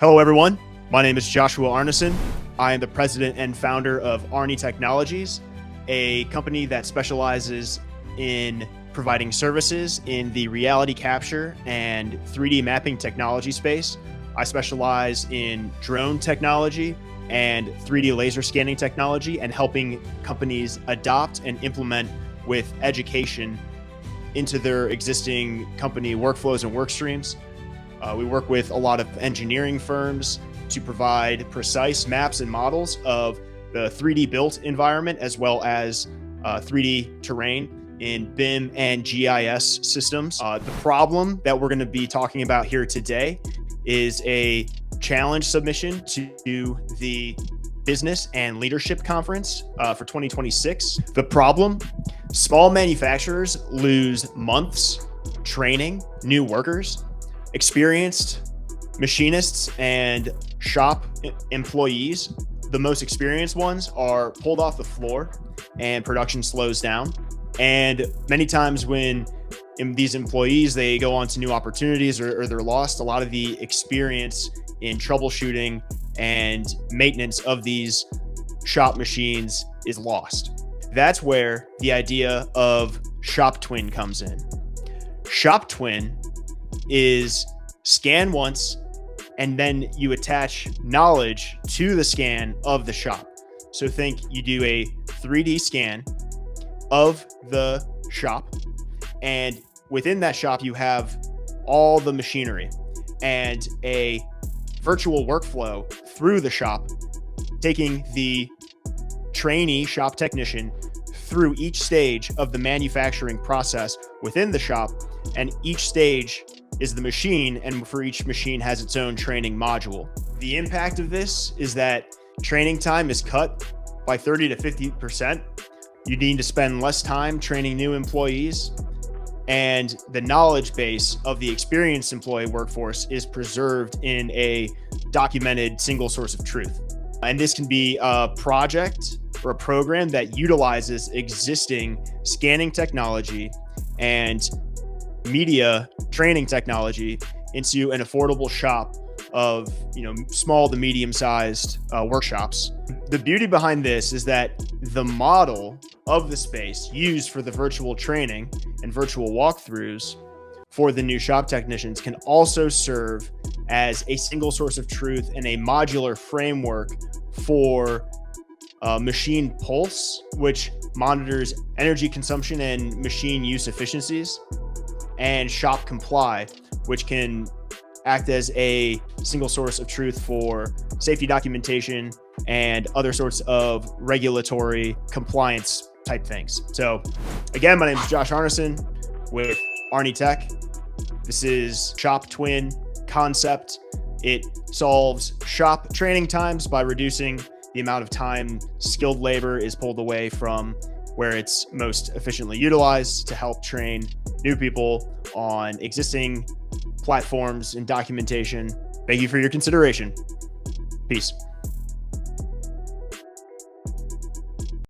Hello, everyone. My name is Joshua Arneson. I am the president and founder of ARNE.Technologies, a company that specializes in providing services in the reality capture and 3D mapping technology space. I specialize in drone technology and 3D laser scanning technology and helping companies adopt and implement with education into their existing company workflows and work streams. We work with a lot of engineering firms to provide precise maps and models of the 3D built environment, as well as 3D terrain in BIM and GIS systems. The problem that we're going to be talking about here today is a challenge submission to the Business and Leadership Conference for 2026. The problem: small manufacturers lose months training new workers. Experienced machinists and shop employees, the most experienced ones, are pulled off the floor and production slows down. And many times when these employees, they go on to new opportunities or they're lost, a lot of the experience in troubleshooting and maintenance of these shop machines is lost. That's where the idea of Shop Twin comes in. Shop Twin is scan once, and then you attach knowledge to the scan of the shop. So think you do a 3D scan of the shop, and within that shop, you have all the machinery and a virtual workflow through the shop, taking the trainee shop technician through each stage of the manufacturing process within the shop. And each stage is the machine, and for each machine has its own training module. The impact of this is that training time is cut by 30 to 50%. You need to spend less time training new employees, and the knowledge base of the experienced employee workforce is preserved in a documented single source of truth. And this can be a project or a program that utilizes existing scanning technology and media training technology into an affordable shop of small to medium-sized workshops. The beauty behind this is that the model of the space used for the virtual training and virtual walkthroughs for the new shop technicians can also serve as a single source of truth and a modular framework for Machine Pulse, which monitors energy consumption and machine use efficiencies, and Shop Comply, which can act as a single source of truth for safety documentation and other sorts of regulatory compliance type things. So again, my name is Josh Arneson with ARNE.Tech. This is Shop Twin concept. It solves shop training times by reducing the amount of time skilled labor is pulled away from where it's most efficiently utilized to help train new people on existing platforms and documentation. Thank you for your consideration. Peace.